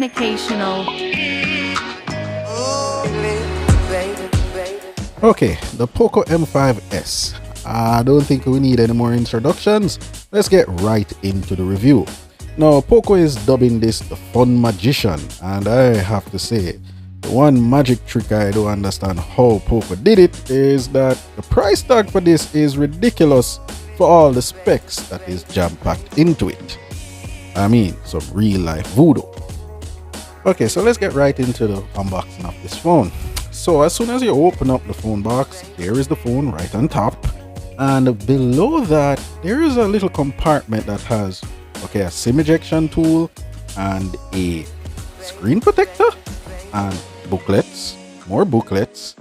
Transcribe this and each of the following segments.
Technicational. Okay, the POCO M5s. I don't think we need any more introductions. Let's get right into the review. Now, POCO is dubbing this the fun magician, and I have to say, the one magic trick I don't understand how POCO did it is that the price tag for this is ridiculous for all the specs that is jam-packed into it. I mean, some real life voodoo. Okay, so let's get right into the unboxing of this phone. So as soon as you open up the phone box, there is the phone right on top, and below that there is a little compartment that has a SIM ejection tool and a screen protector and booklets, more booklets,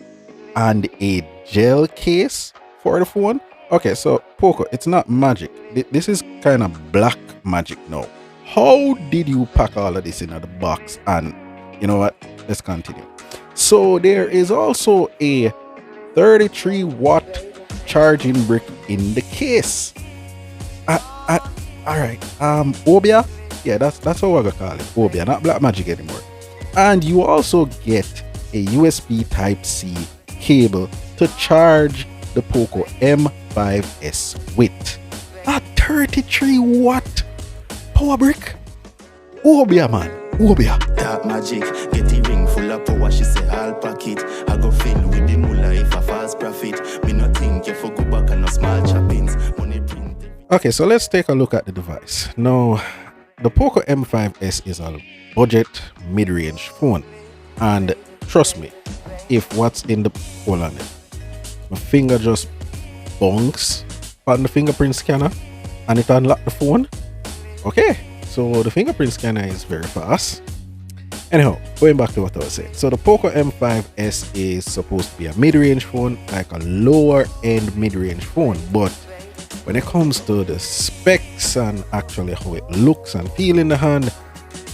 and a gel case for the phone. Okay, so POCO, it's not magic. This is kind of black magic now. How did you pack all of this in the box? And you know what? Let's continue. So there is also a 33-watt charging brick in the case. Alright, Obia? Yeah, that's what we're gonna call it. Obia, not black magic anymore. And you also get a USB Type-C cable to charge the POCO M5s with. A 33-watt power brick? Obia, man. Obia. That magic, get the ring full of power, she say I'll pack it. I go fill with the moolah if I fast profit. Me not think you for go back and no small choppings. Money print. Okay, so let's take a look at the device. Now, the POCO M5s is a budget mid-range phone. And trust me, if what's in the hold on it, my finger just bonks on the fingerprint scanner and it unlocked the phone. Okay, so the fingerprint scanner is very fast. Anyhow, going back to what I was saying. So the POCO M5s is supposed to be a mid-range phone, like a lower end mid-range phone. But when it comes to the specs and actually how it looks and feel in the hand,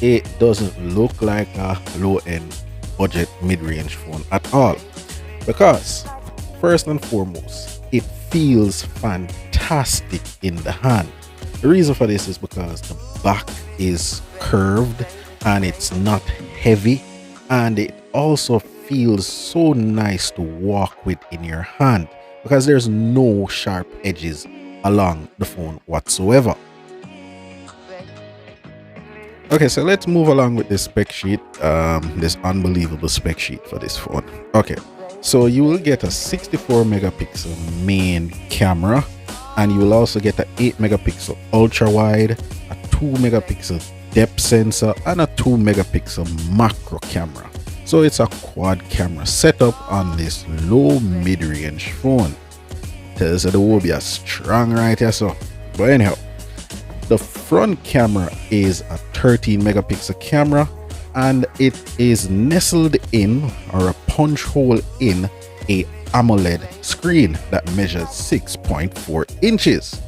it doesn't look like a low-end budget mid-range phone at all. Because first and foremost, it feels fantastic in the hand. The reason for this is because the back is curved and it's not heavy, and it also feels so nice to walk with in your hand because there's no sharp edges along the phone whatsoever. Okay, so let's move along with this spec sheet, this unbelievable spec sheet for this phone. Okay, so you will get a 64 megapixel main camera, and you will also get an 8 megapixel ultra wide, a 2 megapixel depth sensor, and a 2 megapixel macro camera. So it's a quad camera setup on this low mid-range phone. Tells you the Obia strong right here. So but anyhow, the front camera is a 13 megapixel camera, and it is nestled in, or a punch hole in, a AMOLED screen that measures 6.4 inches.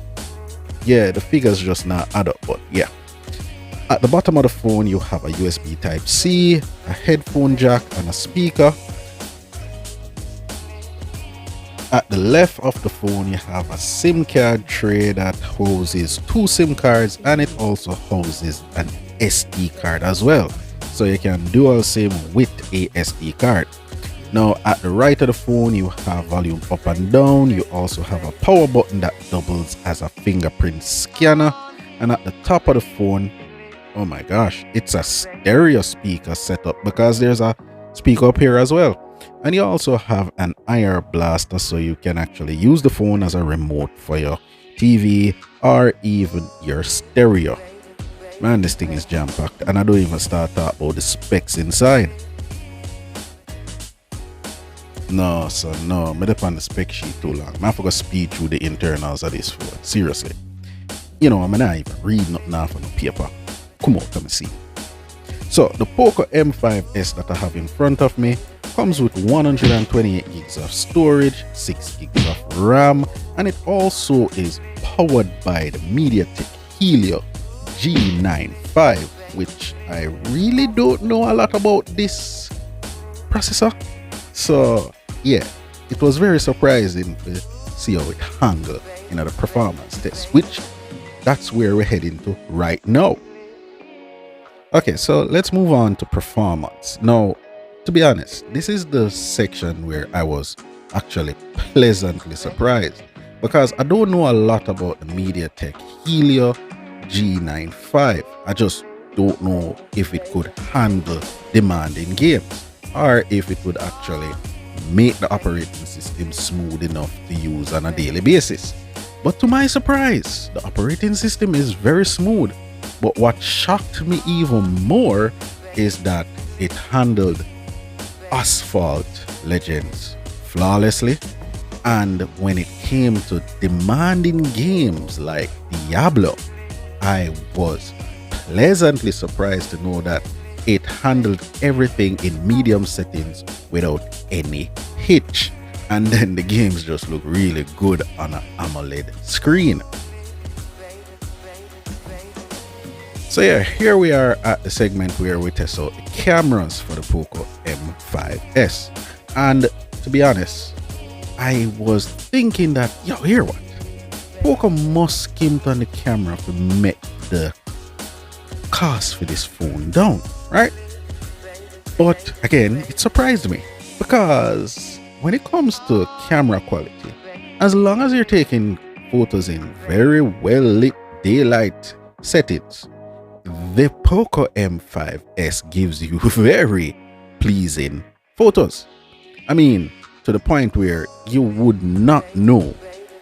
Yeah, the figures just not add up, but yeah. At the bottom of the phone, you have a USB Type-C, a headphone jack, and a speaker. At the left of the phone, you have a SIM card tray that houses 2 SIM cards, and it also houses an SD card as well. So you can dual SIM with a SD card. Now at the right of the phone, you have volume up and down. You also have a power button that doubles as a fingerprint scanner. And at the top of the phone, oh my gosh, it's a stereo speaker setup because there's a speaker up here as well. And you also have an IR blaster, so you can actually use the phone as a remote for your TV or even your stereo. Man, this thing is jam-packed, and I don't even start talking about the specs inside. No, so no, I'm up on the spec sheet too long. I forgot to speed through the internals of this phone. Seriously. You know, I'm not even reading nothing off on the paper. Come on, come and see. So, the POCO M5s that I have in front of me comes with 128 gigs of storage, 6 gigs of RAM, and it also is powered by the MediaTek Helio G95, which I really don't know a lot about this processor. So yeah, it was very surprising to see how it handled in the performance test, which that's where we're heading to right now. Okay, so let's move on to performance. Now, to be honest, this is the section where I was actually pleasantly surprised because I don't know a lot about the MediaTek Helio G95. I just don't know if it could handle demanding games or if it would actually make the operating system smooth enough to use on a daily basis. But to my surprise, the operating system is very smooth. But what shocked me even more is that it handled Asphalt Legends flawlessly. And when it came to demanding games like Diablo, I was pleasantly surprised to know that it handled everything in medium settings without any hitch. And then the games just look really good on an AMOLED screen. So yeah, here we are at the segment where we test out the cameras for the POCO M5s. And to be honest, I was thinking that, hear what? POCO must skimp on the camera to make the cost for this phone down, right? But again, it surprised me because when it comes to camera quality, as long as you're taking photos in very well lit daylight settings, the POCO M5s gives you very pleasing photos. I mean, to the point where you would not know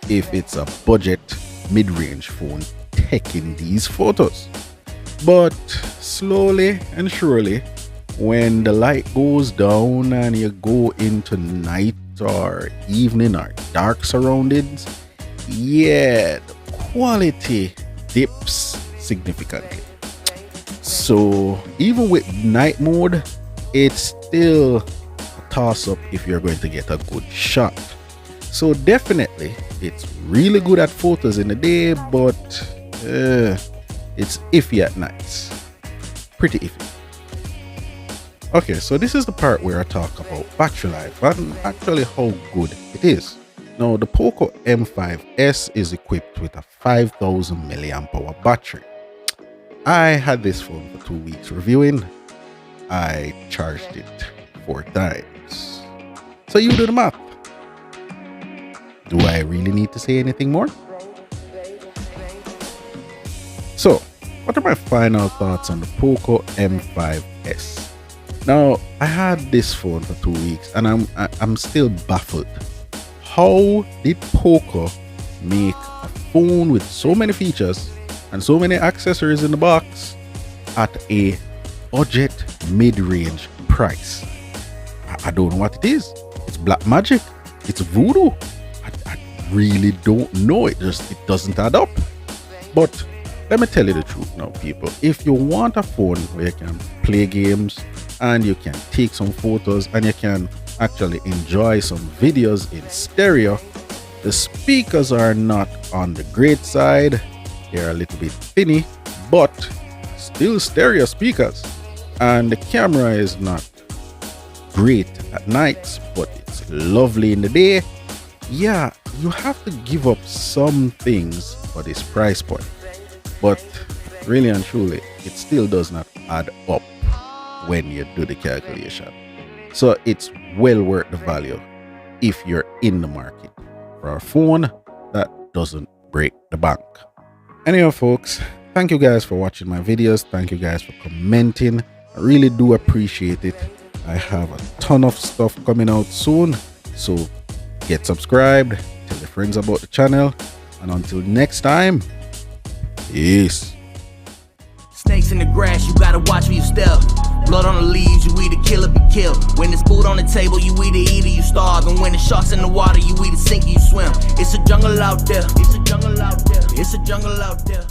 if it's a budget mid-range phone taking these photos. But slowly and surely, when the light goes down and you go into night or evening or dark surroundings, the quality dips significantly. So even with night mode, it's still a toss-up if you're going to get a good shot. So definitely, it's really good at photos in the day, but it's iffy at nights. Pretty iffy. Okay, so this is the part where I talk about battery life and actually how good it is. Now, the POCO M5s is equipped with a 5000 mAh battery. I had this phone for 2 weeks reviewing. I charged it 4 times. So you do the math. Do I really need to say anything more? So, what are my final thoughts on the POCO M5s? Now, I had this phone for 2 weeks and I'm still baffled. How did POCO make a phone with so many features and so many accessories in the box at a budget mid-range price? I don't know what it is. It's black magic. It's voodoo. I really don't know. It doesn't add up. But let me tell you the truth now, people. If you want a phone where you can play games and you can take some photos and you can actually enjoy some videos in stereo, the speakers are not on the great side. They're a little bit thinny, but still stereo speakers. And the camera is not great at nights, but it's lovely in the day. Yeah, you have to give up some things for this price point. But really and truly, it still does not add up when you do the calculation. So it's well worth the value if you're in the market for a phone that doesn't break the bank. Anyway, folks, thank you guys for watching my videos. Thank you guys for commenting. I really do appreciate it. I have a ton of stuff coming out soon, so get subscribed, tell your friends about the channel, and until next time, peace. Snakes in the grass, you gotta watch where you step. Blood on the leaves, you either kill or be killed. When there's food on the table, you either eat or you starve. And when the sharks in the water, you either sink or you swim. It's a jungle out there. It's a jungle out there. It's a jungle out there.